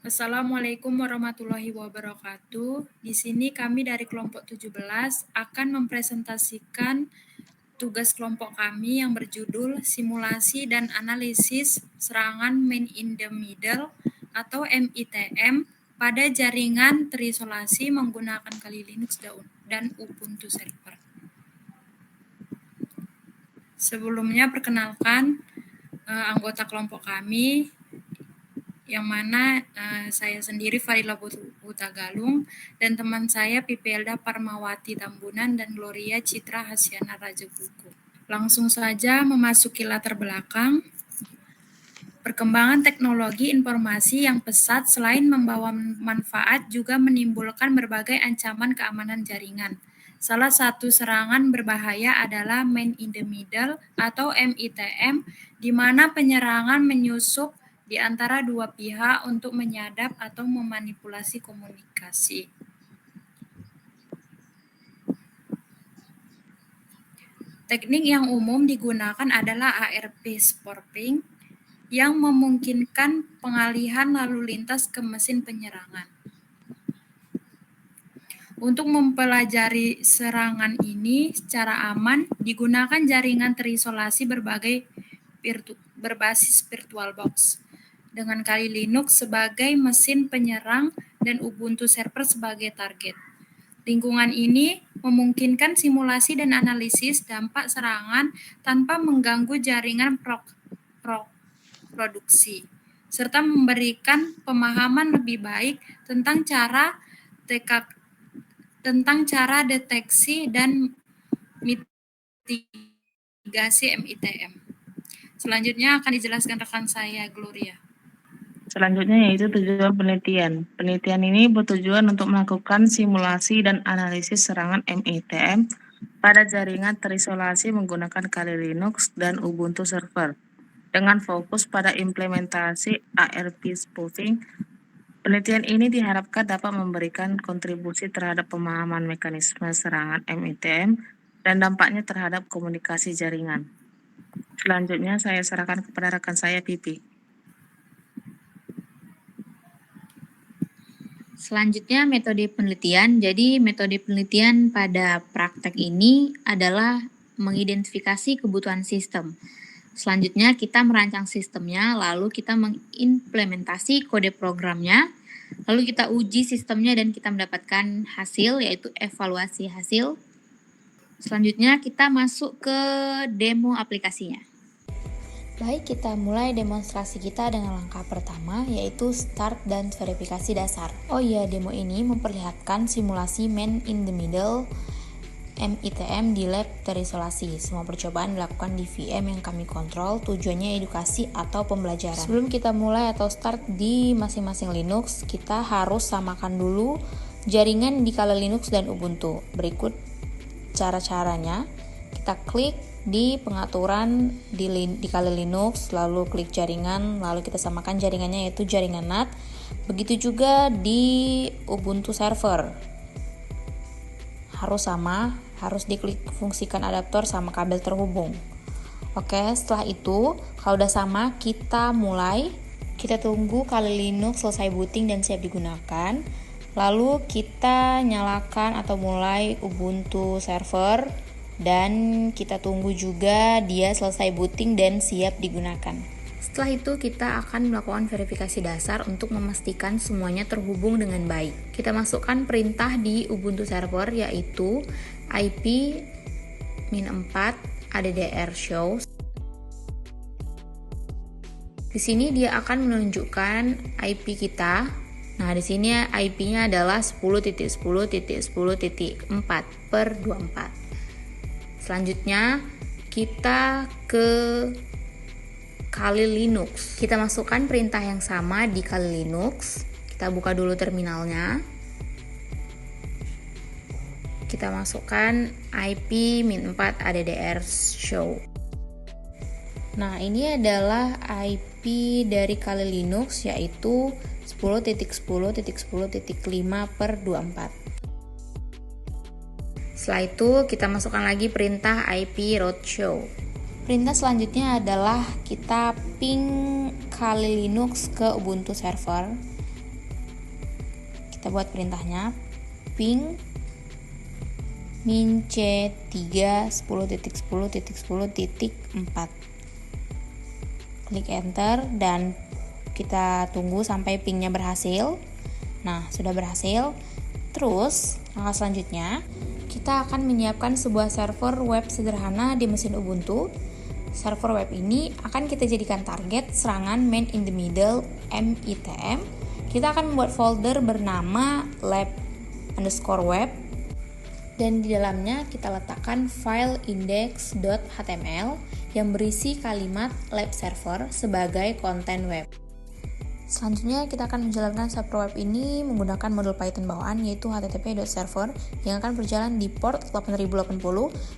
Assalamualaikum warahmatullahi wabarakatuh. Di sini kami dari kelompok 17 akan mempresentasikan tugas kelompok kami yang berjudul Simulasi dan Analisis Serangan Man in the Middle atau MITM pada jaringan terisolasi menggunakan Kali Linux dan Ubuntu Server. Sebelumnya perkenalkan anggota kelompok kami, yang mana saya sendiri Fadila Hutagalung dan teman saya Pipelda Parmawati Tambunan dan Gloria Citra Hasyana Rajabuku. Langsung saja memasuki latar belakang. Perkembangan teknologi informasi yang pesat selain membawa manfaat juga menimbulkan berbagai ancaman keamanan jaringan. Salah satu serangan berbahaya adalah Man in the Middle atau MITM, di mana penyerangan menyusup di antara dua pihak untuk menyadap atau memanipulasi komunikasi. Teknik yang umum digunakan adalah ARP spoofing yang memungkinkan pengalihan lalu lintas ke mesin penyerangan. Untuk mempelajari serangan ini secara aman, digunakan jaringan terisolasi berbasis VirtualBox dengan Kali Linux sebagai mesin penyerang dan Ubuntu Server sebagai target. Lingkungan ini memungkinkan simulasi dan analisis dampak serangan tanpa mengganggu jaringan produksi, serta memberikan pemahaman lebih baik tentang cara deteksi dan mitigasi MITM. Selanjutnya akan dijelaskan rekan saya, Gloria. Selanjutnya yaitu tujuan penelitian. Penelitian ini bertujuan untuk melakukan simulasi dan analisis serangan MITM pada jaringan terisolasi menggunakan Kali Linux dan Ubuntu Server. Dengan fokus pada implementasi ARP spoofing, penelitian ini diharapkan dapat memberikan kontribusi terhadap pemahaman mekanisme serangan MITM dan dampaknya terhadap komunikasi jaringan. Selanjutnya saya serahkan kepada rekan saya, Pipi. Selanjutnya metode penelitian. Jadi metode penelitian pada praktek ini adalah mengidentifikasi kebutuhan sistem. Selanjutnya kita merancang sistemnya, lalu kita mengimplementasi kode programnya, lalu kita uji sistemnya dan kita mendapatkan hasil, yaitu evaluasi hasil. Selanjutnya kita masuk ke demo aplikasinya. Baik, kita mulai demonstrasi kita dengan langkah pertama, yaitu start dan verifikasi dasar. Oh iya, demo ini memperlihatkan simulasi Man in the Middle MITM di lab terisolasi. Semua percobaan dilakukan di VM yang kami kontrol, tujuannya edukasi atau pembelajaran. Sebelum kita mulai atau start di masing-masing Linux, kita harus samakan dulu jaringan di Kali Linux dan Ubuntu. Berikut cara-caranya. Kita klik di pengaturan di Kali Linux, lalu klik jaringan, lalu kita samakan jaringannya yaitu jaringan NAT. Begitu juga di Ubuntu Server. Harus sama, harus diklik fungsikan adaptor sama kabel terhubung. Oke, setelah itu, kalau udah sama, kita mulai. Kita tunggu Kali Linux selesai booting dan siap digunakan. Lalu kita nyalakan atau mulai Ubuntu Server. Dan kita tunggu juga dia selesai booting dan siap digunakan. Setelah itu kita akan melakukan verifikasi dasar untuk memastikan semuanya terhubung dengan baik. Kita masukkan perintah di Ubuntu Server yaitu IP -4 addr show. Di sini dia akan menunjukkan IP kita. Nah, di sini IP-nya adalah 10.10.10.4/24. Selanjutnya kita ke Kali Linux. Kita masukkan perintah yang sama di Kali Linux. Kita buka dulu terminalnya. Kita masukkan IP -4 addr show. Nah, ini adalah IP dari Kali Linux yaitu 10.10.10.5/24. Setelah itu kita masukkan lagi perintah IP roadshow. Perintah selanjutnya adalah kita ping Kali Linux ke Ubuntu server. Kita buat perintahnya ping min c3 10.10.10.4. Klik enter dan kita tunggu sampai pingnya berhasil. Nah, sudah berhasil. Terus, langkah selanjutnya kita akan menyiapkan sebuah server web sederhana di mesin Ubuntu. Server web ini akan kita jadikan target serangan man in the middle MITM. Kita akan membuat folder bernama lab_web dan di dalamnya kita letakkan file index.html yang berisi kalimat lab server sebagai konten web. Selanjutnya kita akan menjalankan server web ini menggunakan modul Python bawaan yaitu http.server yang akan berjalan di port 8080.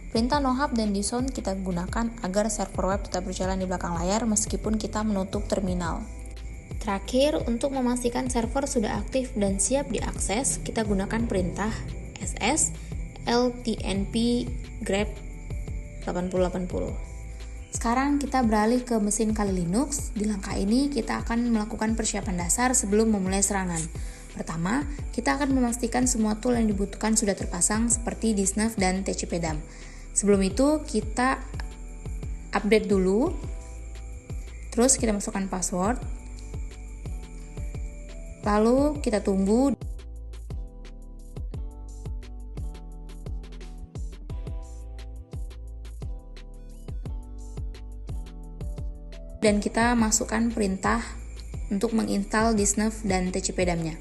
Perintah nohub dan disound kita gunakan agar server web tetap berjalan di belakang layar meskipun kita menutup terminal. Terakhir, untuk memastikan server sudah aktif dan siap diakses, kita gunakan perintah ss ltnp grep 8080. Sekarang kita beralih ke mesin Kali Linux. Di langkah ini kita akan melakukan persiapan dasar sebelum memulai serangan. Pertama, kita akan memastikan semua tool yang dibutuhkan sudah terpasang seperti disnov dan tcpdump. Sebelum itu kita update dulu. Terus kita masukkan password. Lalu kita tunggu. Dan kita masukkan perintah untuk menginstal disnov dan tcpdump-nya.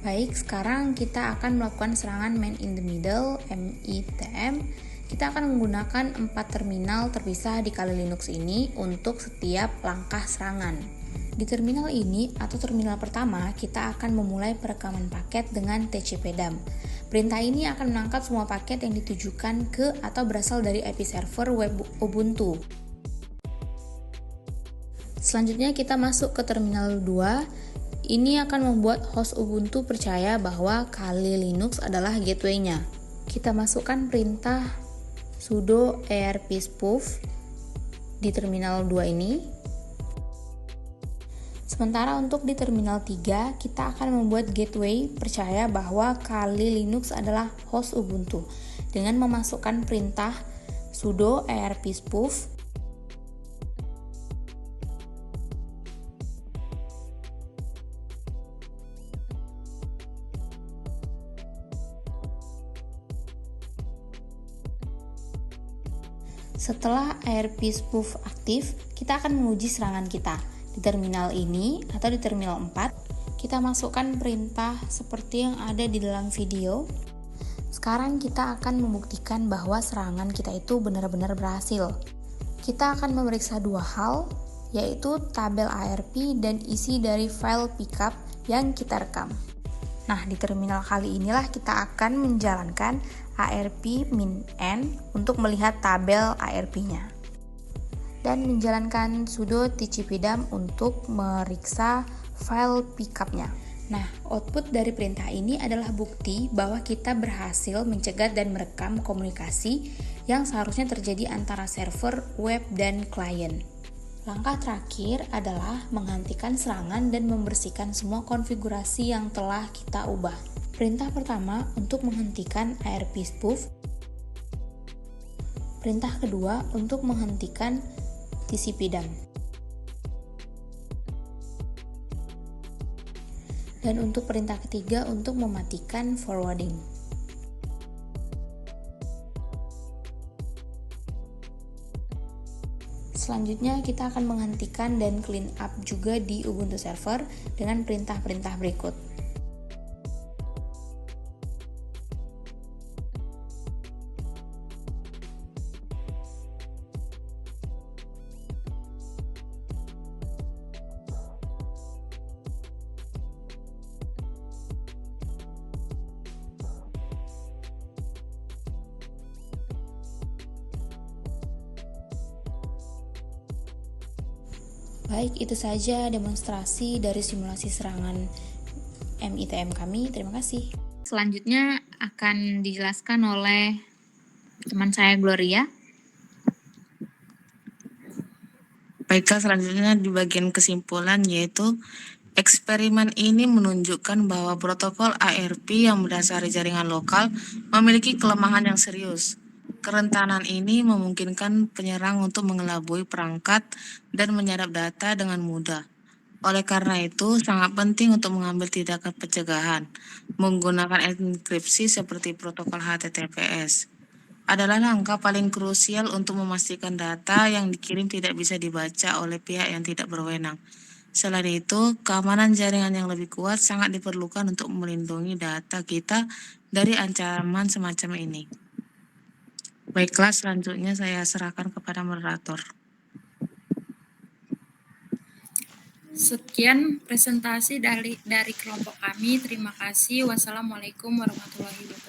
Baik, sekarang kita akan melakukan serangan man in the middle MITM. Kita akan menggunakan 4 terminal terpisah di Kali Linux ini untuk setiap langkah serangan. Di terminal ini atau terminal pertama, kita akan memulai perekaman paket dengan tcpdump. Perintah ini akan menangkap semua paket yang ditujukan ke atau berasal dari IP server web Ubuntu. Selanjutnya kita masuk ke terminal 2. Ini akan membuat host Ubuntu percaya bahwa Kali Linux adalah gateway-nya. Kita masukkan perintah sudo arpspoof di terminal 2 ini. Sementara untuk di terminal 3, kita akan membuat gateway percaya bahwa Kali Linux adalah host Ubuntu dengan memasukkan perintah sudo arpspoof. Setelah arpspoof aktif, kita akan menguji serangan kita. Di terminal ini atau di terminal 4, kita masukkan perintah seperti yang ada di dalam video. Sekarang kita akan membuktikan bahwa serangan kita itu benar-benar berhasil. Kita akan memeriksa 2 hal, yaitu tabel ARP dan isi dari file pickup yang kita rekam. Nah, di terminal kali inilah kita akan menjalankan arp-min-n untuk melihat tabel ARP-nya. Dan menjalankan sudo tcpdump untuk meriksa file pickup-nya. Nah, output dari perintah ini adalah bukti bahwa kita berhasil mencegat dan merekam komunikasi yang seharusnya terjadi antara server, web, dan klien. Langkah terakhir adalah menghentikan serangan dan membersihkan semua konfigurasi yang telah kita ubah. Perintah pertama untuk menghentikan arpspoof. Perintah kedua untuk menghentikan tcpdump. Dan untuk perintah ketiga untuk mematikan forwarding. Selanjutnya kita akan menghentikan dan clean up juga di Ubuntu server dengan perintah-perintah berikut. Baik, itu saja demonstrasi dari simulasi serangan MITM kami. Terima kasih. Selanjutnya akan dijelaskan oleh teman saya Gloria. Baiklah, selanjutnya di bagian kesimpulan yaitu eksperimen ini menunjukkan bahwa protokol ARP yang berdasari jaringan lokal memiliki kelemahan yang serius. Kerentanan ini memungkinkan penyerang untuk mengelabui perangkat dan menyerap data dengan mudah. Oleh karena itu, sangat penting untuk mengambil tindakan pencegahan. Menggunakan enkripsi seperti protokol HTTPS adalah langkah paling krusial untuk memastikan data yang dikirim tidak bisa dibaca oleh pihak yang tidak berwenang. Selain itu, keamanan jaringan yang lebih kuat sangat diperlukan untuk melindungi data kita dari ancaman semacam ini. Baiklah, selanjutnya saya serahkan kepada moderator. Sekian presentasi dari kelompok kami. Terima kasih. Wassalamualaikum warahmatullahi wabarakatuh.